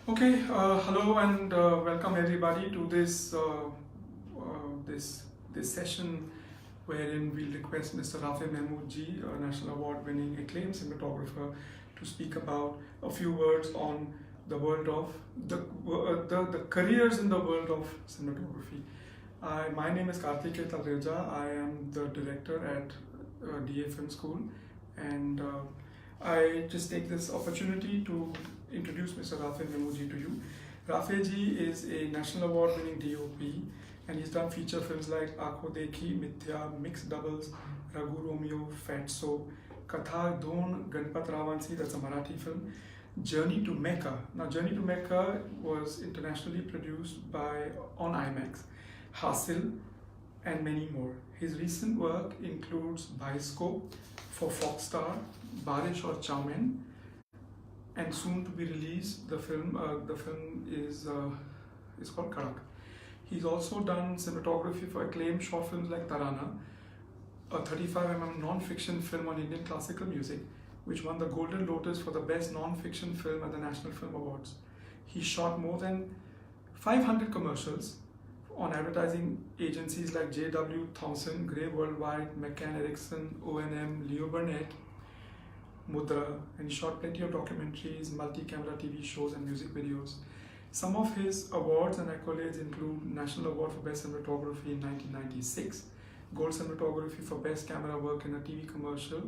Okay, hello and welcome everybody to this this session wherein we'll request Mr. Rafey Mahmood ji, a national award-winning acclaimed cinematographer, to speak about a few words on the world of the careers in the world of cinematography. My name is Kartik Talreja. I am the director at DA Film School, and I just take this opportunity to introduce Mr. Rafey Mahmood ji to you. Rafey ji is a national award-winning DOP, and he's done feature films like Aankhon Dekhi, Mithya, Mixed Doubles, Raghu Romeo, Fatso, Katha Don Ganpat Ravansi, that's a Marathi film, Journey to Mecca. Now, Journey to Mecca was internationally produced by on IMAX, Hasil, and many more. His recent work includes Bioscope for Foxstar, Barish or Chowmen, and soon to be released. The film is called Karak. He's also done cinematography for acclaimed short films like Tarana, a 35 non-fiction film on Indian classical music, which won the Golden Lotus for the best non-fiction film at the National Film Awards. He shot more than 500 commercials on advertising agencies like J.W. Thomson, Grey Worldwide, McCann Erickson, O&M, Leo Burnett, Mudra, and he shot plenty of documentaries, multi-camera TV shows, and music videos. Some of his awards and accolades include National Award for Best Cinematography in 1996, Gold Cinematography for Best Camera Work in a TV Commercial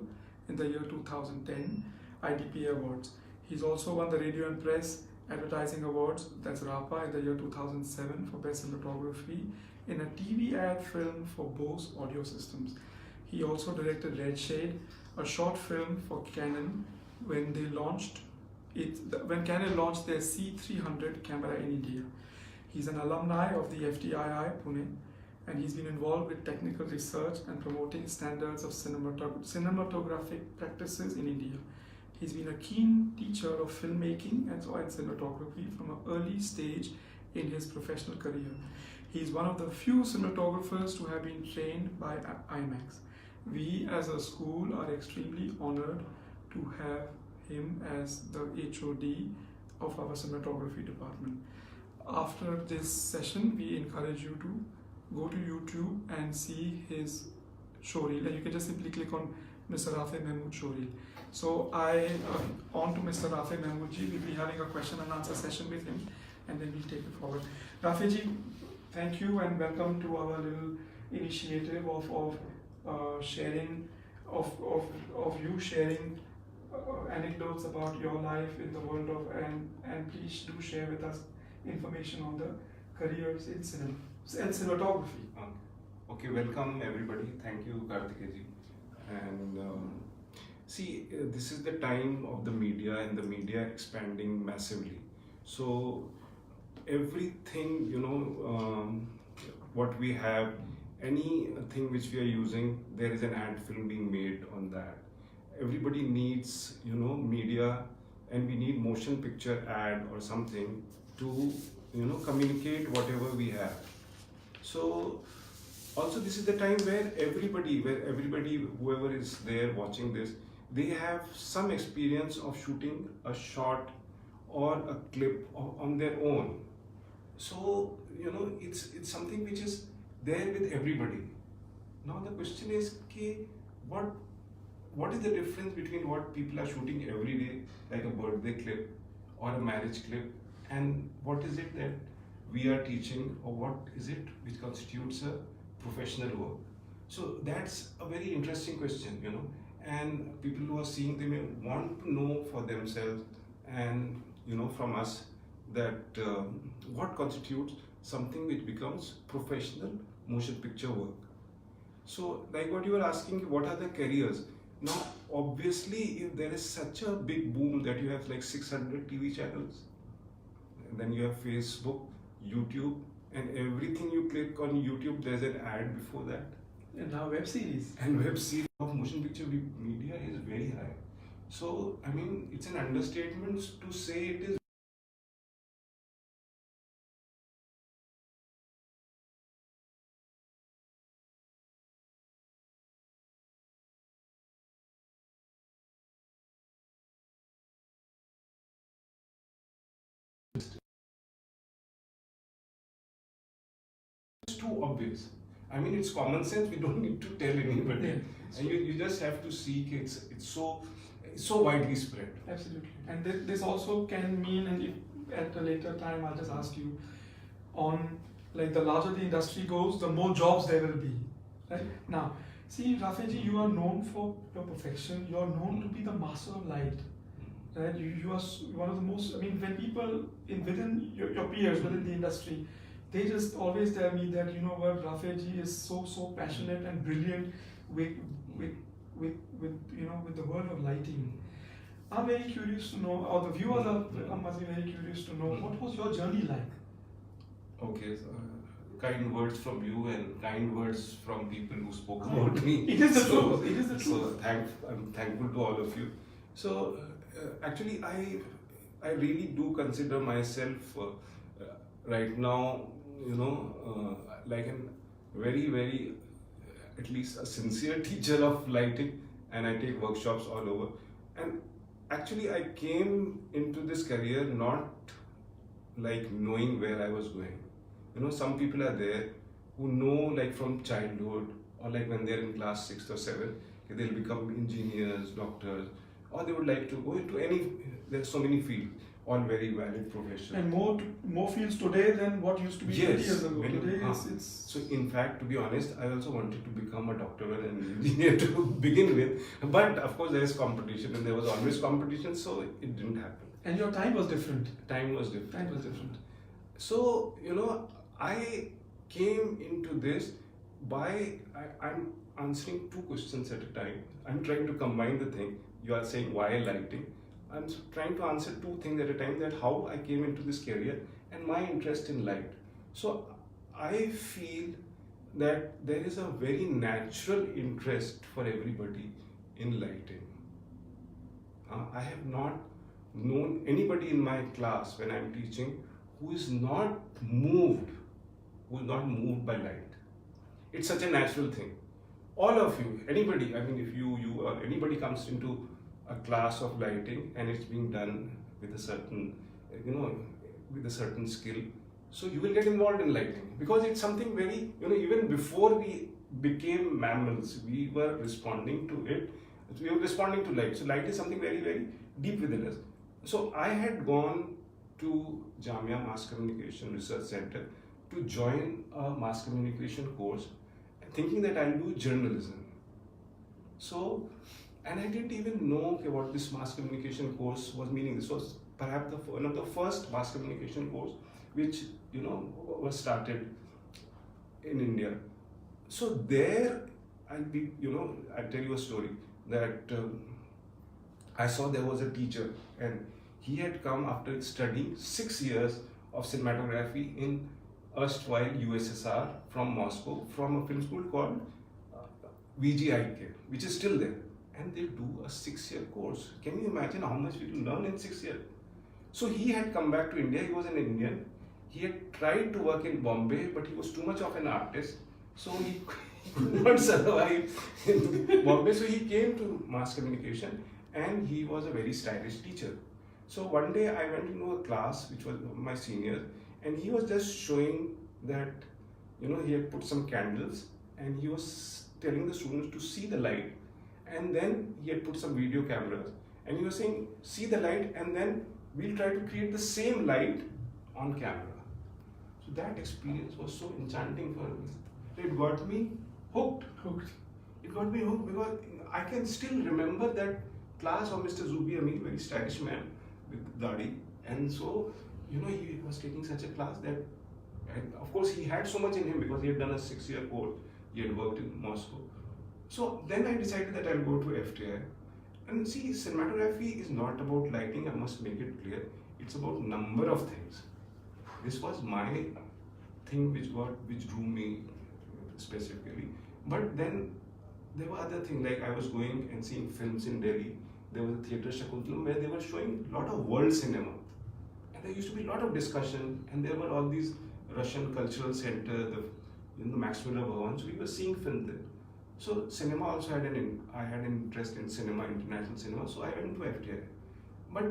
in the year 2010, IDPA Awards. He's also won the Radio and Press Advertising Awards, that's RAPA, in the year 2007 for Best Cinematography in a TV ad film for Bose Audio Systems. He also directed Red Shade, a short film for Canon when when Canon launched their C300 camera in India. He's an alumni of the FTII Pune, and he's been involved with technical research and promoting standards of cinematographic practices in India. He's been a keen teacher of filmmaking and cinematography from an early stage in his professional career. He's one of the few cinematographers to have been trained by IMAX. We as a school are extremely honored to have him as the HOD of our cinematography department. After this session, we encourage you to go to YouTube and see his showreel, and you can just simply click on Mr. Rafey Mahmood showreel. So on to Mr. Rafey Mahmood ji. We'll be having a question and answer session with him, and then we'll take it forward. Rafey ji, thank you and welcome to our little initiative of sharing, of you sharing anecdotes about your life in the world of, and please do share with us information on the careers in cinema and cinematography. Okay, welcome everybody. Thank you, Kartikeji. And this is the time of the media and the media expanding massively. So everything, what we have, anything which we are using, there is an ad film being made on that. Everybody needs, media, and we need motion picture ad or something to, communicate whatever we have. So also this is the time where everybody, whoever is there watching this, they have some experience of shooting a shot or a clip on their own. So, it's something which is there with everybody. Now the question is, what is the difference between what people are shooting every day, like a birthday clip or a marriage clip, and what is it that we are teaching, or what is it which constitutes a professional work? So that's a very interesting question, and people who are seeing, they may want to know for themselves and from us that what constitutes something which becomes professional motion picture work. So like what you were asking, what are the careers? Now obviously, if there is such a big boom that you have like 600 TV channels, and then you have Facebook, YouTube, and everything you click on YouTube, there's an ad before that. And now web series. And web series of motion picture media is very high. So, I mean, it's an understatement to say it is too obvious. I mean, it's common sense. We don't need to tell anybody, Yeah. and you just have to seek. It's so widely spread. Absolutely. And this also can mean, and if at a later time I'll just ask you, on like the larger the industry goes, the more jobs there will be. Right? Now, see, Rafey, you are known for your perfection. You are known to be the master of light. Right? You are one of the most, I mean, when people within your peers within the industry, they just always tell me that, you know what, Rafey is so passionate and brilliant with with the world of lighting. I'm very curious to know, or the viewers must be very curious to know, what was your journey like? Okay, so, kind words from you and kind words from people who spoke about me. It is the truth. It is the truth. So I'm thankful to all of you. So actually, I really do consider myself right now, like a very at least a sincere teacher of lighting, and I take workshops all over. And actually, I came into this career not like knowing where I was going. Some people are there who know like from childhood, or like when they're in class 6th or 7th, they'll become engineers, doctors, or they would like to go into any, there's so many fields, all very valid professions. And more fields today than what used to be 20 years ago. Today it's... So in fact, to be honest, I also wanted to become a doctor and an engineer to begin with. But of course there is competition, and there was always competition, so it didn't happen. And your time was different. Time was different. Time was different. So, I came into this by, I'm answering two questions at a time. I'm trying to combine the thing. You are saying why lighting. I'm trying to answer two things at a time, that how I came into this career and my interest in light. So I feel that there is a very natural interest for everybody in lighting. I have not known anybody in my class when I'm teaching who is not moved by light. It's such a natural thing. All of you, anybody, I mean, if you or anybody comes into a class of lighting and it's being done with a certain, with a certain skill, so you will get involved in lighting, because it's something very, even before we became mammals, we were responding to it. We were responding to light. So light is something very deep within us. So I had gone to Jamia Mass Communication Research Center to join a mass communication course, thinking that I'll do journalism. So, and I didn't even know what this mass communication course was meaning. This was perhaps one of the first mass communication course which was started in India. So there, I'll tell you a story that I saw there was a teacher, and he had come after studying 6 years of cinematography in erstwhile USSR from Moscow, from a film school called VGIK, which is still there. And they do a 6-year course. Can you imagine how much we learn in 6 years? So he had come back to India. He was an Indian. He had tried to work in Bombay, but he was too much of an artist. So he could not survive in Bombay. So he came to mass communication, and he was a very stylish teacher. So one day I went into a class which was my senior, and he was just showing that, he had put some candles, and he was telling the students to see the light, and then he had put some video cameras, and he was saying, see the light, and then we'll try to create the same light on camera. So that experience was so enchanting for me. It got me hooked. It got me hooked because I can still remember that class of Mr. Zubi Amin, very stylish man with Dadi, and so he was taking such a class that, and of course he had so much in him because he had done a 6-year course. He had worked in Moscow. So then I decided that I'll go to FTI. And see, cinematography is not about lighting, I must make it clear. It's about number of things. This was my thing which drew me specifically. But then there were other things, like I was going and seeing films in Delhi. There was a theatre Shakuntalam where they were showing a lot of world cinema. And there used to be a lot of discussion, and there were all these Russian cultural center, the Max Miller Bhavan, so we were seeing film there. So cinema also I had an interest in cinema, international cinema, so I went to FTI. But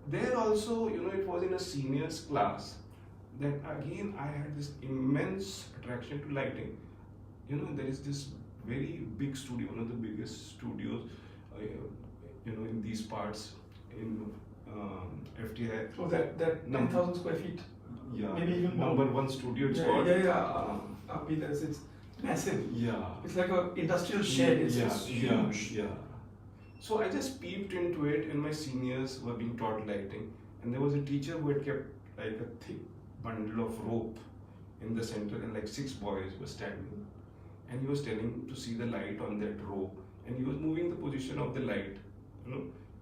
there also, it was in a seniors class that again I had this immense attraction to lighting. There is this very big studio, one of the biggest studios, in these parts in FTI. So that 10,000 square feet. Yeah, maybe even more. number one studio it's Yeah, called. it's massive. Yeah. It's like an industrial shed. It's huge. Yeah. So I just peeped into it, and my seniors were being taught lighting, and there was a teacher who had kept like a thick bundle of rope in the center, and like 6 boys were standing, and he was telling to see the light on that rope, and he was moving the position of the light.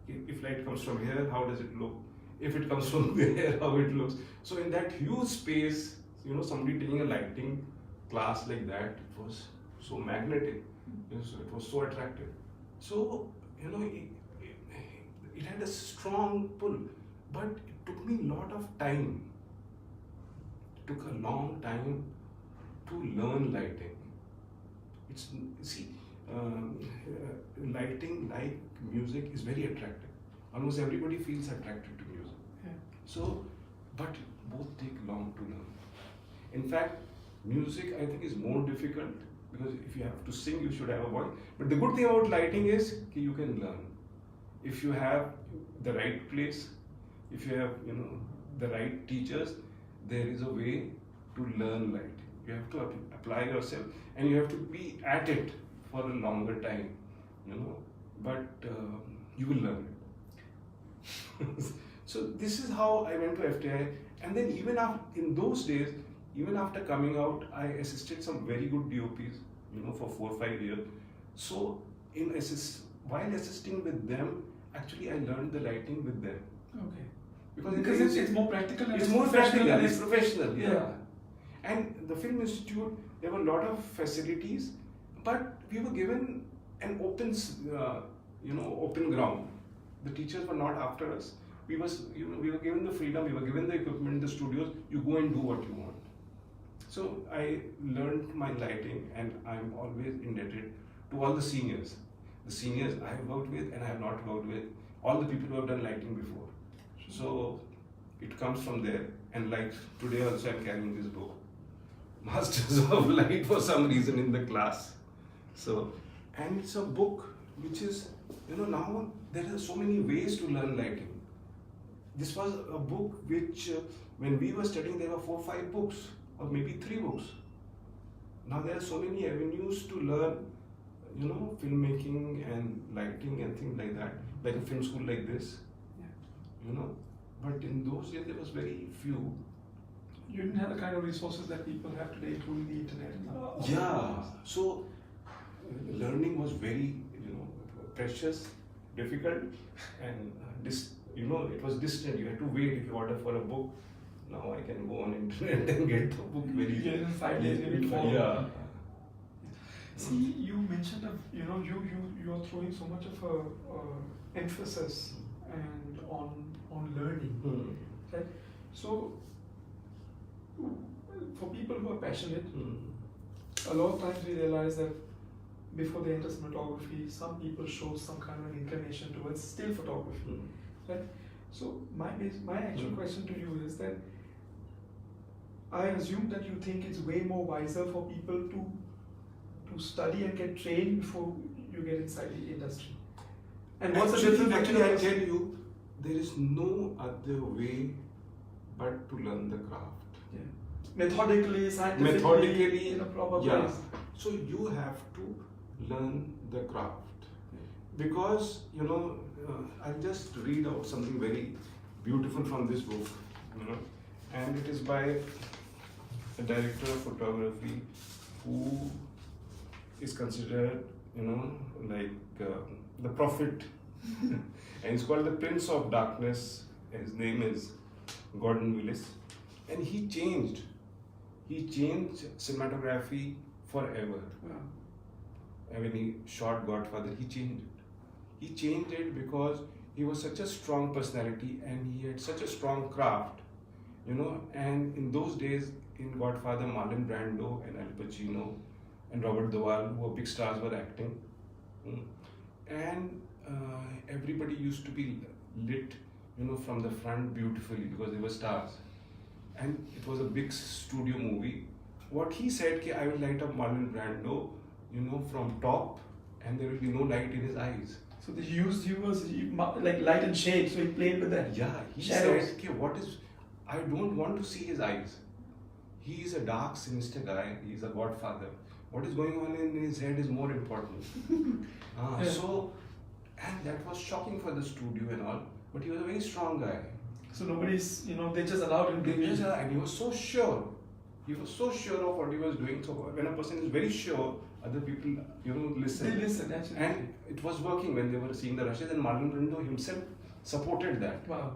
If light comes from here, how does it look? If it comes from there, how it looks? So in that huge space, somebody taking a lighting class like that, it was so magnetic. It was so attractive. So it had a strong pull, but it took me a lot of time. It took a long time to learn lighting. Lighting, like music, is very attractive. Almost everybody feels attracted to music. Yeah. So, but both take long to learn. In fact, music I think is more difficult, because if you have to sing, you should have a voice. But the good thing about lighting is that you can learn. If you have the right place, if you have the right teachers, there is a way to learn lighting. You have to apply yourself, and you have to be at it for a longer time, but you will learn it. So this is how I went to FTI, and then even in those days, even after coming out, I assisted some very good DOPs, for 4 or 5 years. So while assisting with them, actually I learned the lighting with them. Okay. Because it's more practical and it's more practical, it's professional. Yeah. And the Film Institute, there were a lot of facilities, but we were given an open ground. The teachers were not after us. We were given the freedom, we were given the equipment, the studios. You go and do what you want. So I learned my lighting, and I'm always indebted to all the seniors. The seniors I have worked with and I have not worked with, all the people who have done lighting before. So it comes from there. And like today also I'm carrying this book, Masters of Light, for some reason in the class. So, and it's a book which is, now there are so many ways to learn lighting. This was a book which, when we were studying, there were 4 or 5 books, or maybe 3 books. Now there are so many avenues to learn, filmmaking and lighting and things like that, like a film school like this. Yeah. But in those days there was very few. You didn't have the kind of resources that people have today, including the internet. Yeah. So learning was very, precious, difficult, and it was distant. You had to wait if you order for a book. Now I can go on internet and get the book very easily. In 5 days, maybe 4. Yeah. See, you mentioned you are throwing so much of a emphasis and on learning, right? So for people who are passionate, a lot of times we realize that before they enter cinematography, some people show some kind of an inclination towards still photography, right? So my actual question to you is that I assume that you think it's way more wiser for people to study and get trained before you get inside the industry. And what's the difference? Actually, I tell you, there is no other way but to learn the craft. Yeah. Methodically, scientifically, in a proper place. So you have to learn the craft. Because, I'll just read out something very beautiful from this book, and it is by a director of photography who is considered, like the prophet, and it's called the Prince of Darkness. His name is Gordon Willis, and he changed cinematography forever. Yeah. When he shot Godfather, he changed it. He changed it because he was such a strong personality and he had such a strong craft, and in those days in Godfather, Marlon Brando and Al Pacino and Robert Duvall, who were big stars, were acting. And everybody used to be lit, from the front beautifully because they were stars. and it was a big studio movie. What he said, कि I will light up Marlon Brando, from top, and there will be no light in his eyes. So they used you as like light and shade, so he played with that. Yeah, he Shadows. said, okay, I don't want to see his eyes. He is a dark, sinister guy. He is a godfather. What is going on in his head is more important. Yeah. So, and that was shocking for the studio and all. But he was a very strong guy. So nobody's, they just allowed him to be. And he was so sure. He was so sure of what he was doing. So when a person is very sure, other people, listen. They listen, actually. And it was working when they were seeing the rushes, and Marlon Brando himself supported that. Wow.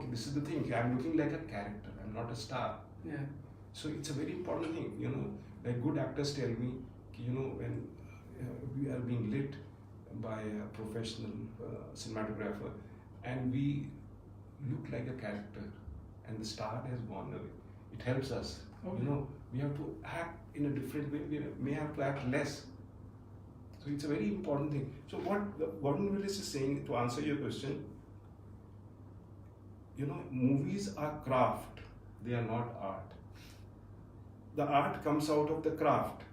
This is the thing. I'm looking like a character. I'm not a star. Yeah. So it's a very important thing. Like good actors tell me, when we are being lit by a professional cinematographer, and we look like a character, and the star has gone away. It helps us. Okay. We have to act in a different way. We may have to act less. So it's a very important thing. So what Gordon Willis is saying, to answer your question, movies are craft. They are not art. The art comes out of the craft.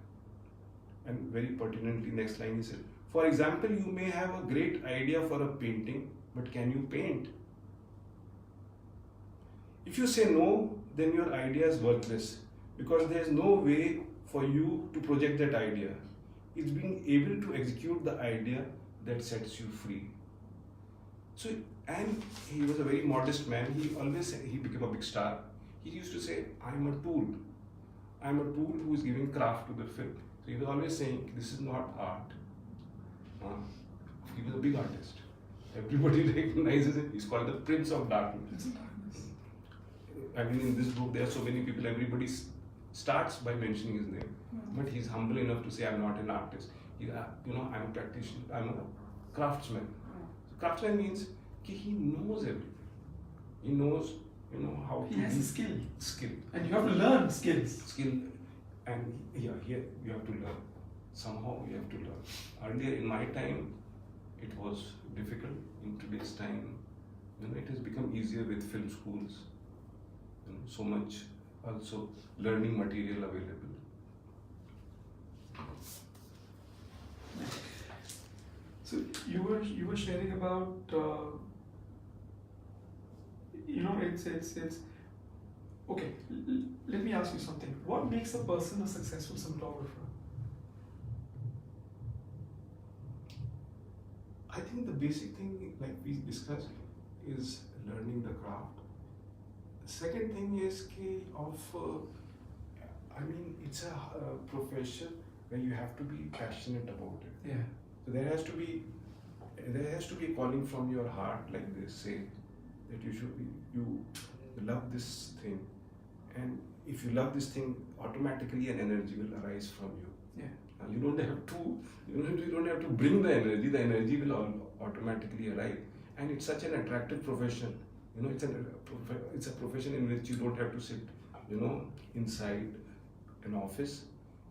And very pertinently, next line he said, for example, you may have a great idea for a painting, but can you paint? If you say no, then your idea is worthless, because there is no way for you to project that idea. It's being able to execute the idea that sets you free. So, and he was a very modest man. He always said, he became a big star. He used to say, I'm a tool. I'm a tool who is giving craft to the film. So he was always saying, this is not art. He was a big artist. Everybody recognizes him. He's called the Prince of Darkness. I mean, in this book, there are so many people, everybody starts by mentioning his name. But he's humble enough to say, I'm not an artist. I'm a practitioner, I'm a craftsman. So craftsman means he knows everything. He knows, how to. He has a skill. Skill. And you have to learn skills. Skill. And here you have to learn. Somehow you have to learn. Earlier in my time, it was difficult. In today's time, it has become easier with film schools. So much also learning material available. So you were sharing about it's okay. Let me ask you something. What makes a person a successful cinematographer? I think the basic thing, like we discussed, is learning the craft. The second thing is it's a profession where you have to be passionate about it. Yeah. So there has to be a calling from your heart, like they say, that you love this thing, and if you love this thing, automatically an energy will arise from you. Yeah. You don't have to bring the energy. The energy will automatically arrive, and it's such an attractive profession. It's a profession in which you don't have to sit, inside an office.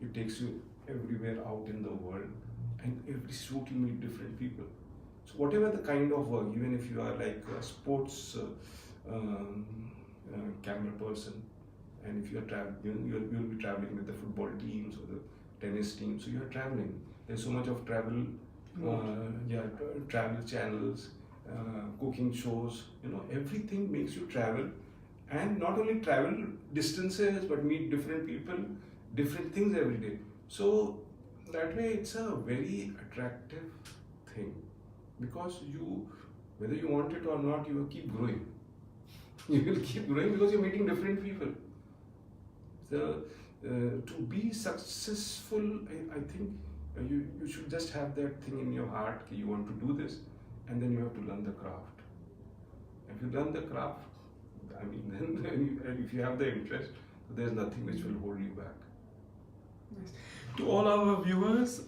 It takes you everywhere out in the world, and every shoot you meet different people. So whatever the kind of work, even if you are like a sports camera person, and if you are traveling, you'll be traveling with the football teams or the tennis team. So you are traveling. There's so much of travel, travel channels, cooking shows. Everything makes you travel, and not only travel distances, but meet different people, different things every day. So that way, it's a very attractive thing, because whether you want it or not, you will keep growing. You will keep growing because you're meeting different people. So to be successful, I think you should just have that thing in your heart that you want to do this, and then you have to learn the craft. If you learn the craft, then if you have the interest, there's nothing which will hold you back. Nice. To all our viewers,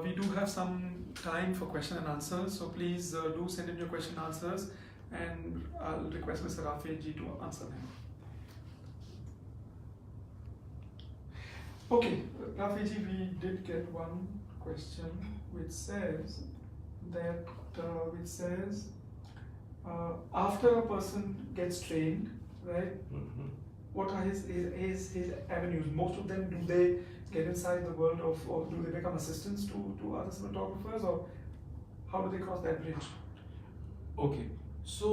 we do have some time for question and answers, so please do send in your question and answers, and I'll request Mr. Rafey ji to answer them. Okay, Rafey ji, we did get one question which says that after a person gets trained, right? Mm-hmm. what are his avenues? Most of them, do they get inside the world of, or do they become assistants to other cinematographers, or how do they cross that bridge? Okay, so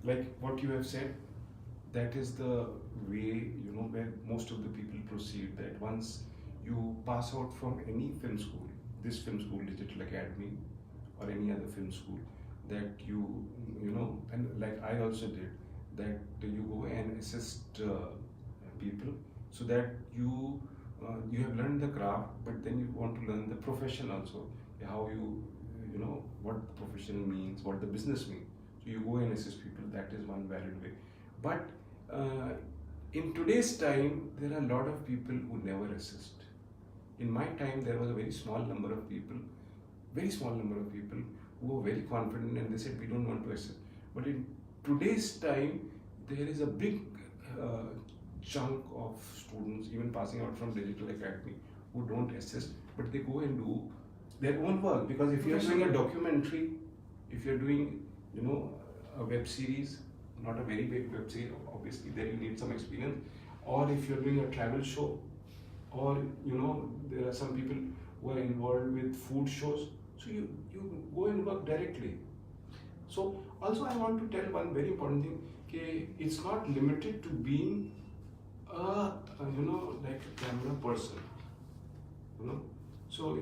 like what you have said, that is the way, you know, where most of the people proceed. That once you pass out from any film school, this film school, Digital Academy, or any other film school, that you know, and like I also did, that you go and assist people, so that you have learned the craft, but then you want to learn the profession also, how you know what the profession means, what the business means. So you go and assist people. That is one valid way. But in today's time, there are a lot of people who never assist. In my time, there was a very small number of people, who were very confident, and they said, we don't want to assist. But in today's time, there is a big chunk of students, even passing out from Digital Academy, who don't assist, but they go and do their own work. Because if you're doing a documentary, if you're doing, you know, a web series, not a very big web series, obviously there you need some experience, or if you're doing a travel show, or you know, there are some people who are involved with food shows, so you go and work directly. So also I want to tell one very important thing, okay, it's not limited to being a you know, like a camera person, you know. So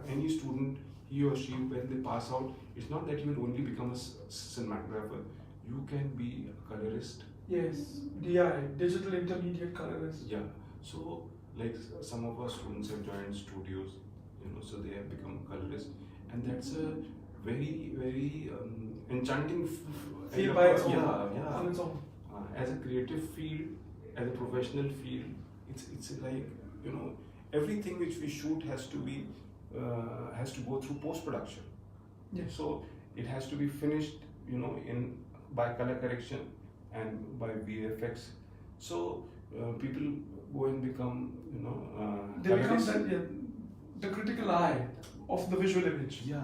any student, he or she, when they pass out, it's not that you will only become a cinematographer. You can be a colorist. Yes, DI, Digital Intermediate Colorist. Yeah. So like some of our students have joined studios, you know, so they have become colorists, and that's a very enchanting field by its own. Yeah. On its own. As a creative field, as a professional field, it's like, you know, everything which we shoot has to be has to go through post production. Yes. So it has to be finished, you know, by color correction and by VFX. So people go and become, you know, they become the critical eye of the visual image. Yeah.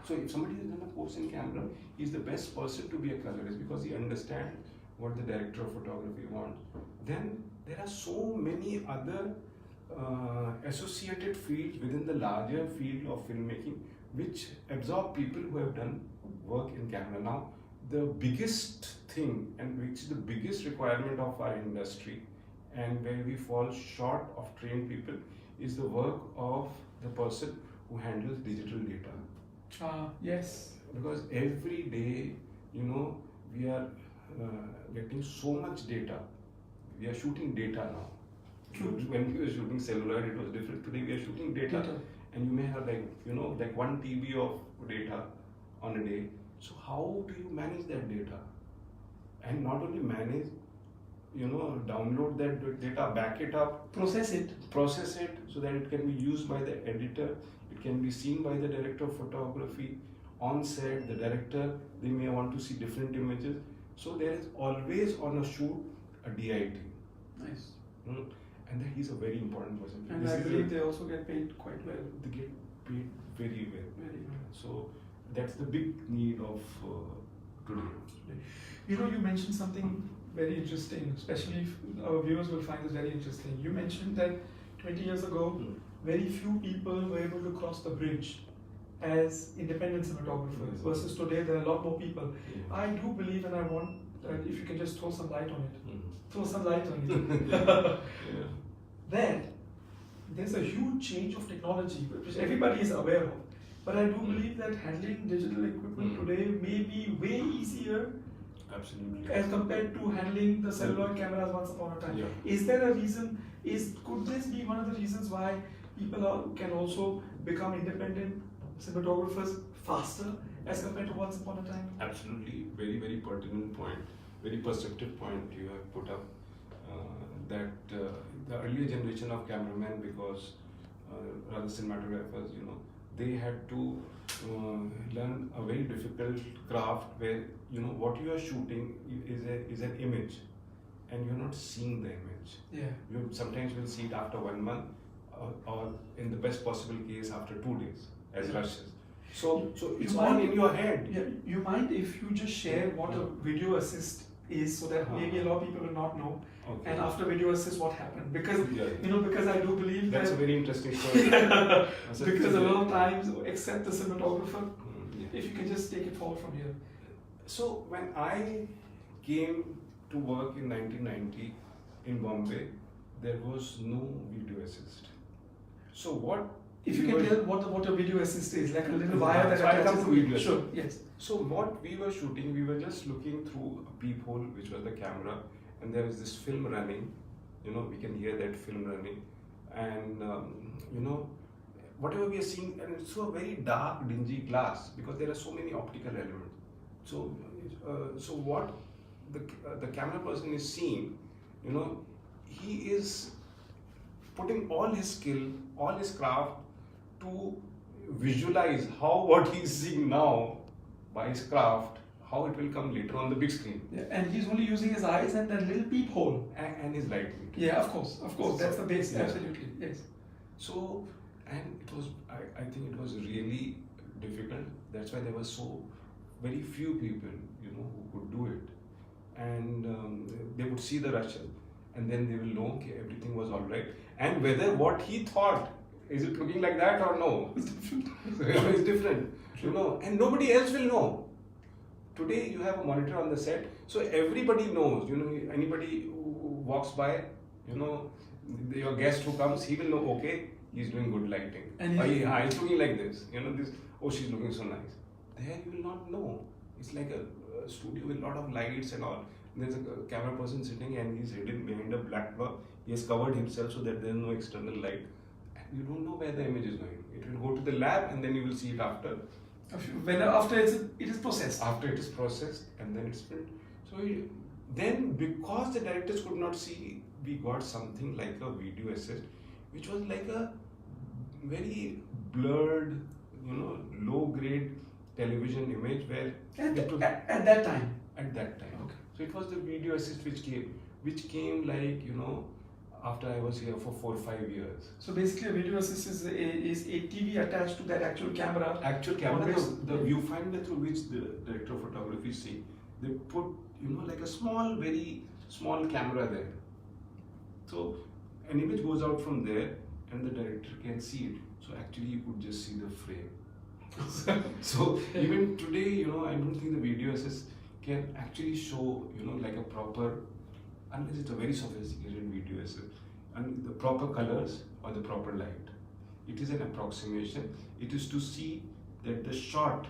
So if somebody has done a course in camera, he's the best person to be a colorist, because he understands what the director of photography wants. Then there are so many other associated fields within the larger field of filmmaking, which absorb people who have done work in camera. Now, the biggest thing, and which is the biggest requirement of our industry, and where we fall short of trained people, is the work of the person who handles digital data. Yes. Because every day, you know, we are getting so much data. We are shooting data now. True. When we were shooting celluloid, it was different. Today we are shooting data. And you may have, like, you know, like 1 TB of data on a day. So how do you manage that data? And not only manage, you know, download that data, back it up, process it so that it can be used by the editor, it can be seen by the director of photography on set, the director, they may want to see different images. So there is always on a shoot a DIT. Nice. And he's a very important person. And I believe they also get paid quite well. They get paid very well. Very well. So that's the big need of today. You know, you mentioned something very interesting, especially if our viewers will find this very interesting. You mentioned that 20 years ago, very few people were able to cross the bridge as independent cinematographers, versus today there are a lot more people. I do believe, and I want that if you can just throw some light on it. Throw some light on it. That there's a huge change of technology, which everybody is aware of. But I do believe that handling digital equipment today may be way easier. Absolutely. As compared to handling the celluloid cameras once upon a time. Yeah. Is there a reason? Could this be one of the reasons why people can also become independent cinematographers faster as compared to once upon a time? Absolutely. Very, very pertinent point. Very perceptive point you have put up. That the earlier generation of cameramen, because rather cinematographers, you know, they had to learn a very difficult craft where, you know, what you are shooting is an image, and you're not seeing the image. Yeah. You sometimes will see it after 1 month, or in the best possible case after 2 days as rushes. So it's all in your head. Yeah. You mind if you just share what a video assist is, so that maybe a lot of people will not know. Okay. And after video assist, what happened? Because Yeah. because I do believe That's that a very interesting story. because a lot of times, except the cinematographer, Yeah. if you can just take it forward from here. So when I came to work in 1990 in Bombay, there was no video assist. So what? If you can tell what a video assist is, like a little wire that So I'll come attaches to video. Sure, yes. So what we were shooting, we were just looking through a peephole, which was the camera, and there was this film running. We can hear that film running, and whatever we are seeing, and it's so a very dark, dingy glass because there are so many optical elements. So what the camera person is seeing, he is putting all his skill, all his craft to visualize how what he is seeing now by his craft, how it will come later on the big screen. Yeah, and he's only using his eyes and that little peephole. And his lighting. Yeah, of course, that's the base, Yeah. absolutely, yes. So, and it was, I think it was really difficult. That's why there were so very few people, who could do it. And they would see the Russian, and then they will know okay, everything was all right. And whether what he thought, is it looking like that or no? It's different, and nobody else will know. Today you have a monitor on the set, so everybody knows, anybody who walks by, your guest who comes, he will know, okay, he's doing good lighting. And he's looking like this, she's looking so nice. There you will not know. It's like a studio with a lot of lights and all. There's a camera person sitting and he's hidden behind a black cloth. He has covered himself so that there's no external light. And you don't know where the image is going. It will go to the lab and then you will see it after. After it is processed. After it is processed and then it's print. So then because the directors could not see, we got something like a video assist, which was like a very blurred, low grade television image where at that time. At that time. Okay. So it was the video assist which came like, after I was here for 4 or 5 years. So basically a video assist is a TV attached to that actual camera. Actual camera, the viewfinder through which the director of photography see, they put, like a very small camera there. So an image goes out from there and the director can see it. So actually you could just see the frame. So even today, I don't think the video assist can actually show, like a proper, unless it's a very sophisticated video assist, and the proper colors or the proper light. It is an approximation. It is to see that the shot,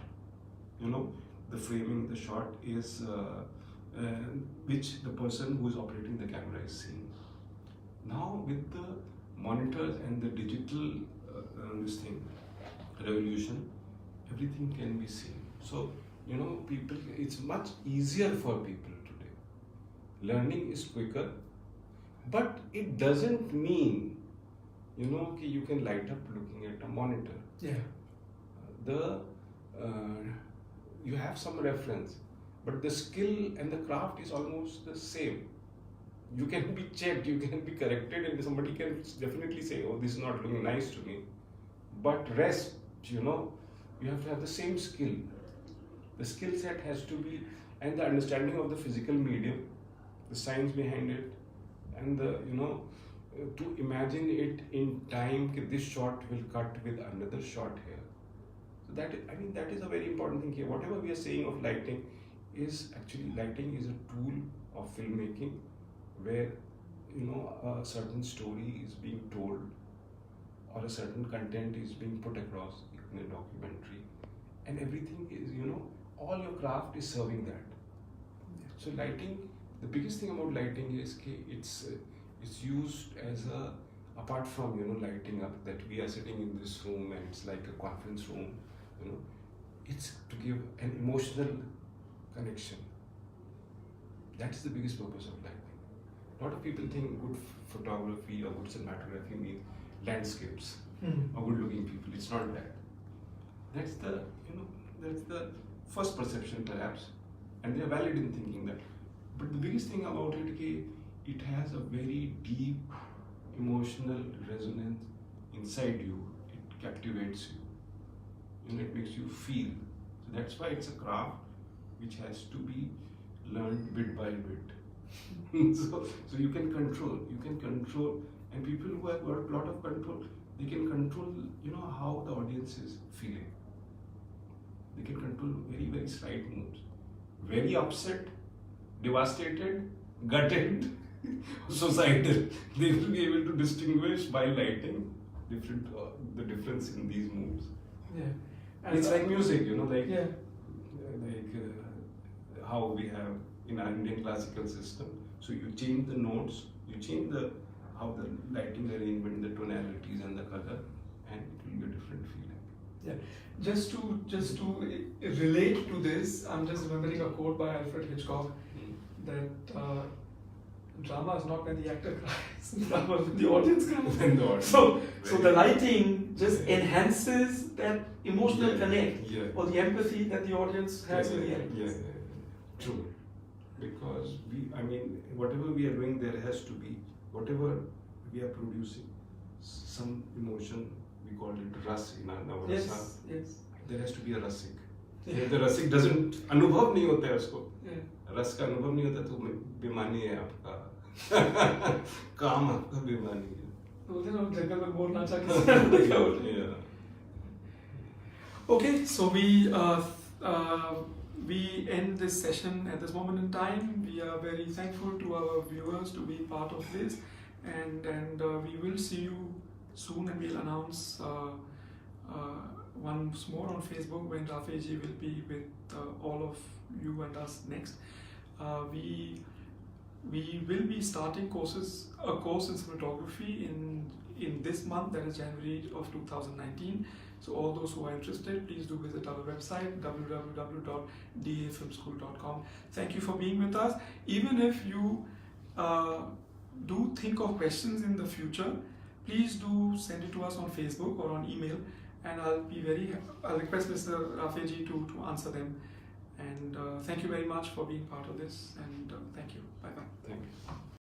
the framing, the shot is which the person who is operating the camera is seeing. Now with the monitors and the digital revolution, everything can be seen. So people, it's much easier for people today. Learning is quicker, but it doesn't mean you can light up looking at a monitor. Yeah. You have some reference, but the skill and the craft is almost the same. You can be checked, you can be corrected, and somebody can definitely say, oh, this is not looking nice to me. But rest, you have to have the same skill. The skill set has to be, and the understanding of the physical medium, the science behind it, and the, to imagine it in time, this shot will cut with another shot here. So that is a very important thing here. Whatever we are saying of lighting is actually, lighting is a tool of filmmaking where, a certain story is being told or a certain content is being put across in a documentary, and everything is, all your craft is serving that. So lighting, the biggest thing about lighting is it's used as apart from lighting up, that we are sitting in this room and it's like a conference room, it's to give an emotional connection. That's the biggest purpose of lighting. A lot of people think good photography or good cinematography means landscapes or good looking people. It's not that. That's the first perception perhaps, and they are valid in thinking that. But the biggest thing about it, it has a very deep emotional resonance inside you. It captivates you, it makes you feel. So that's why it's a craft which has to be learned bit by bit. So you can control, and people who have got a lot of control, they can control, how the audience is feeling. They can control very, very slight moods. Very upset, devastated, gutted, suicidal. They will be able to distinguish by lighting the difference in these moods. Yeah. And it's like music, Yeah. How we have in our Indian classical system. So you change the notes, you change how the lighting arrangement, the tonalities and the color, and it will be a different feeling. Yeah. Just to relate to this, I'm just remembering a quote by Alfred Hitchcock that drama is not when the actor cries, drama is when the audience cries. So the lighting just enhances that emotional connect or the empathy that the audience has with the actors. True. Because whatever we are doing, there has to be, whatever we are producing, some emotion, we call it ras in our Navarasa. Yes. There has to be a rasik. If the rasik doesn't, अनुभव नहीं होता है उसको. रस का अनुभव नहीं होता तो बेमानी है आपका. काम आपका बेमानी है. बोलते हैं ना जंगल में मोर नाचा किसी. Okay, so we end this session at this moment in time. We are very thankful to our viewers to be part of this, and we will see you soon, and we'll announce once more on Facebook when Rafey ji will be with all of you and us next. We will be starting a course in cinematography in this month, that is January of 2019. So all those who are interested, please do visit our website www.dafilmschool.com. Thank you for being with us. Even if you do think of questions in the future, please do send it to us on Facebook or on email, and I'll request Mr. Rafey ji to answer them. And thank you very much for being part of this, and thank you. Bye bye. Thank you.